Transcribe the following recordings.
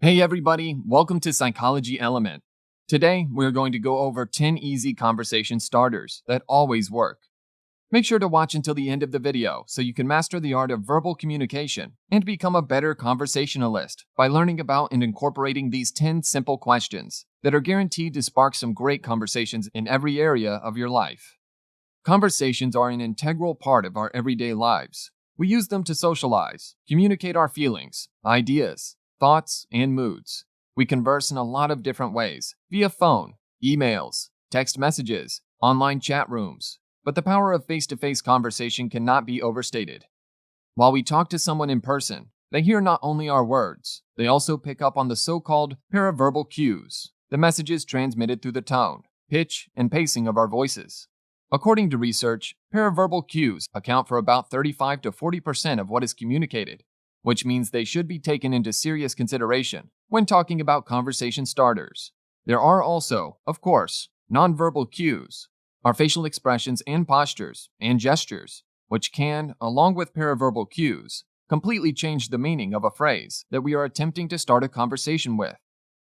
Hey everybody, welcome to Psychology Element. Today, we're going to go over 10 easy conversation starters that always work. Make sure to watch until the end of the video so you can master the art of verbal communication and become a better conversationalist by learning about and incorporating these 10 simple questions that are guaranteed to spark some great conversations in every area of your life. Conversations are an integral part of our everyday lives. We use them to socialize, communicate our feelings, ideas, thoughts, and moods. We converse in a lot of different ways, via phone, emails, text messages, online chat rooms, but the power of face-to-face conversation cannot be overstated. While we talk to someone in person, they hear not only our words, they also pick up on the so-called paraverbal cues, the messages transmitted through the tone, pitch, and pacing of our voices. According to research, paraverbal cues account for about 35 to 40% of what is communicated, which means they should be taken into serious consideration when talking about conversation starters. There are also, of course, nonverbal cues, our facial expressions and postures and gestures, which can, along with paraverbal cues, completely change the meaning of a phrase that we are attempting to start a conversation with.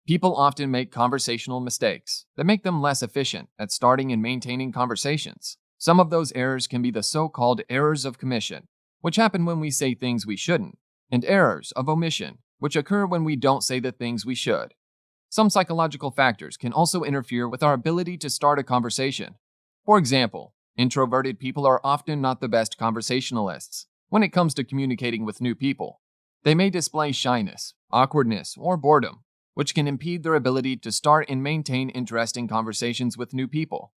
People often make conversational mistakes that make them less efficient at starting and maintaining conversations. Some of those errors can be the so-called errors of commission, which happen when we say things we shouldn't, and errors of omission, which occur when we don't say the things we should. Some psychological factors can also interfere with our ability to start a conversation. For example, introverted people are often not the best conversationalists when it comes to communicating with new people. They may display shyness, awkwardness, or boredom, which can impede their ability to start and maintain interesting conversations with new people.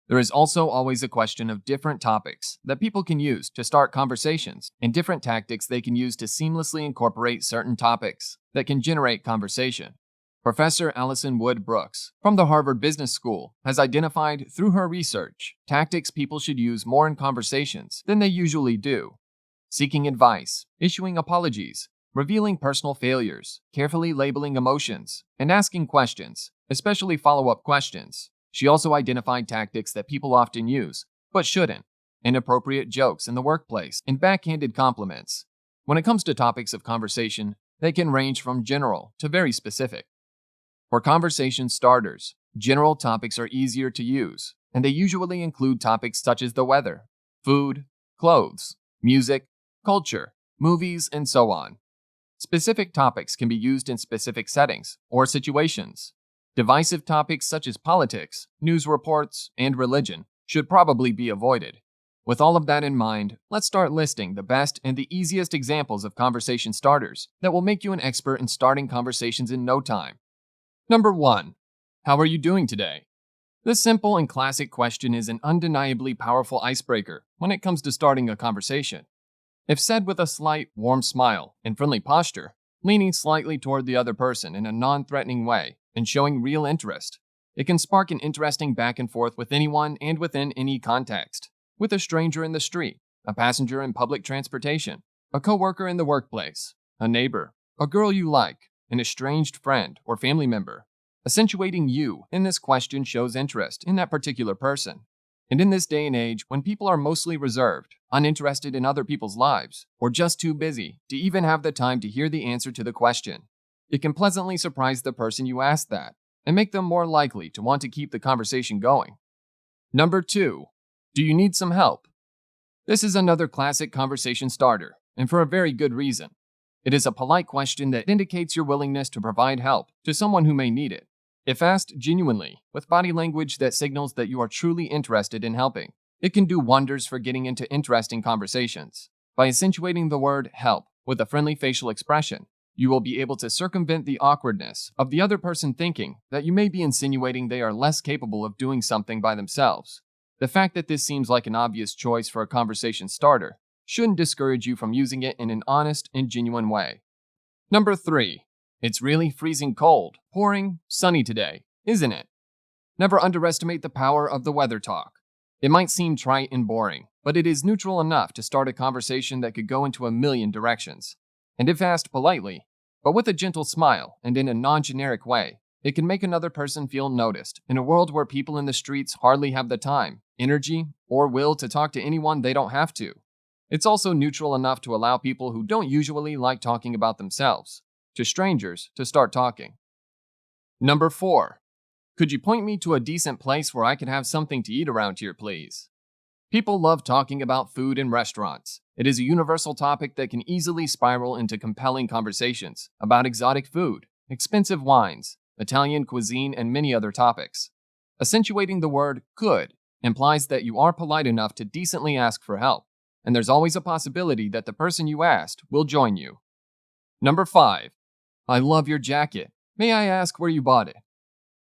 There is also always a question of different topics that people can use to start conversations and different tactics they can use to seamlessly incorporate certain topics that can generate conversation. Professor Allison Wood Brooks from the Harvard Business School has identified through her research tactics people should use more in conversations than they usually do. Seeking advice, issuing apologies, revealing personal failures, carefully labeling emotions, and asking questions, especially follow-up questions. She also identified tactics that people often use, but shouldn't: inappropriate jokes in the workplace and backhanded compliments. When it comes to topics of conversation, they can range from general to very specific. For conversation starters, general topics are easier to use, and they usually include topics such as the weather, food, clothes, music, culture, movies, and so on. Specific topics can be used in specific settings or situations. Divisive topics such as politics, news reports, and religion should probably be avoided. With all of that in mind, let's start listing the best and the easiest examples of conversation starters that will make you an expert in starting conversations in no time. Number 1. How are you doing today? This simple and classic question is an undeniably powerful icebreaker when it comes to starting a conversation. If said with a slight, warm smile and friendly posture, leaning slightly toward the other person in a non-threatening way, and showing real interest, it can spark an interesting back and forth with anyone and within any context. With a stranger in the street, a passenger in public transportation, a coworker in the workplace, a neighbor, a girl you like, an estranged friend or family member. Accentuating you in this question shows interest in that particular person. And in this day and age, when people are mostly reserved, uninterested in other people's lives, or just too busy to even have the time to hear the answer to the question, it can pleasantly surprise the person you asked that and make them more likely to want to keep the conversation going. Number 2. Do you need some help? This is another classic conversation starter, and for a very good reason. It is a polite question that indicates your willingness to provide help to someone who may need it. If asked genuinely, with body language that signals that you are truly interested in helping, it can do wonders for getting into interesting conversations. By accentuating the word help with a friendly facial expression, you will be able to circumvent the awkwardness of the other person thinking that you may be insinuating they are less capable of doing something by themselves. The fact that this seems like an obvious choice for a conversation starter shouldn't discourage you from using it in an honest and genuine way. Number 3. It's really freezing cold, pouring, sunny today, isn't it? Never underestimate the power of the weather talk. It might seem trite and boring, but it is neutral enough to start a conversation that could go into a million directions. And if asked politely, but with a gentle smile and in a non-generic way, it can make another person feel noticed in a world where people in the streets hardly have the time, energy, or will to talk to anyone they don't have to. It's also neutral enough to allow people who don't usually like talking about themselves to strangers to start talking. Number 4. Could you point me to a decent place where I could have something to eat around here, please? People love talking about food in restaurants. It is a universal topic that can easily spiral into compelling conversations about exotic food, expensive wines, Italian cuisine, and many other topics. Accentuating the word could implies that you are polite enough to decently ask for help, and there's always a possibility that the person you asked will join you. Number 5. I love your jacket. May I ask where you bought it?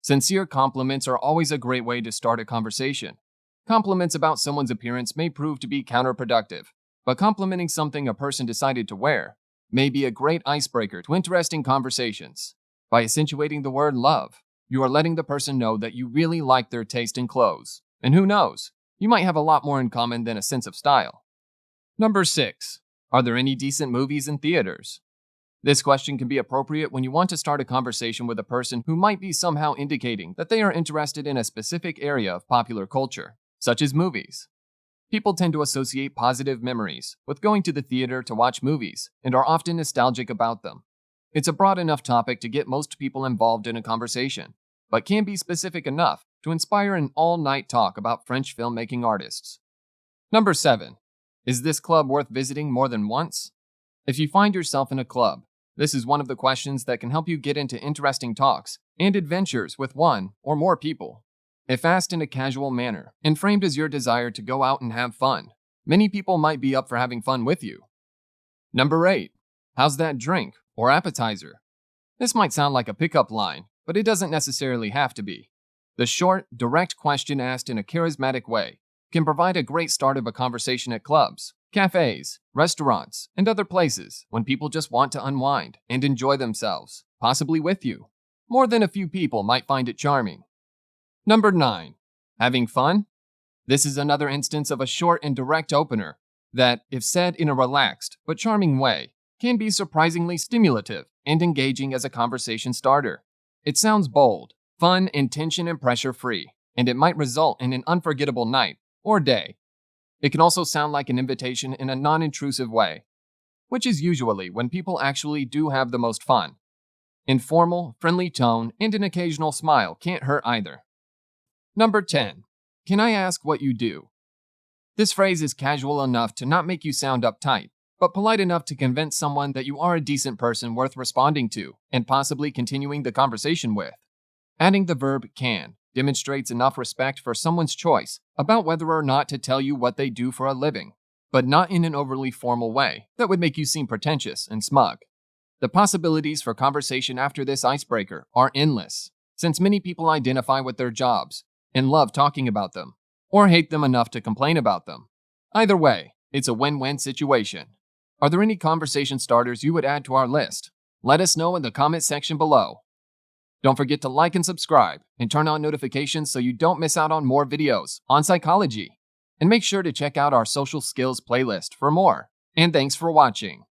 Sincere compliments are always a great way to start a conversation. Compliments about someone's appearance may prove to be counterproductive, but complimenting something a person decided to wear may be a great icebreaker to interesting conversations. By accentuating the word love, you are letting the person know that you really like their taste in clothes. And who knows, you might have a lot more in common than a sense of style. Number 6. Are there any decent movies in theaters? This question can be appropriate when you want to start a conversation with a person who might be somehow indicating that they are interested in a specific area of popular culture, such as movies. People tend to associate positive memories with going to the theater to watch movies and are often nostalgic about them. It's a broad enough topic to get most people involved in a conversation, but can be specific enough to inspire an all-night talk about French filmmaking artists. Number 7. Is this club worth visiting more than once? If you find yourself in a club, this is one of the questions that can help you get into interesting talks and adventures with one or more people. If asked in a casual manner and framed as your desire to go out and have fun, many people might be up for having fun with you. Number 8. How's that drink or appetizer? This might sound like a pickup line, but it doesn't necessarily have to be. The short, direct question asked in a charismatic way can provide a great start of a conversation at clubs, cafes, restaurants, and other places when people just want to unwind and enjoy themselves, possibly with you. More than a few people might find it charming. Number 9. Having fun? This is another instance of a short and direct opener that, if said in a relaxed but charming way, can be surprisingly stimulative and engaging as a conversation starter. It sounds bold, fun, and tension and pressure-free, and it might result in an unforgettable night or day. It can also sound like an invitation in a non-intrusive way, which is usually when people actually do have the most fun. Informal, friendly tone, and an occasional smile can't hurt either. Number 10. Can I ask what you do? This phrase is casual enough to not make you sound uptight, but polite enough to convince someone that you are a decent person worth responding to and possibly continuing the conversation with. Adding the verb can demonstrates enough respect for someone's choice about whether or not to tell you what they do for a living, but not in an overly formal way that would make you seem pretentious and smug. The possibilities for conversation after this icebreaker are endless, since many people identify with their jobs and love talking about them, or hate them enough to complain about them. Either way, it's a win-win situation. Are there any conversation starters you would add to our list? Let us know in the comment section below. Don't forget to like and subscribe and turn on notifications so you don't miss out on more videos on psychology. And make sure to check out our social skills playlist for more. And thanks for watching.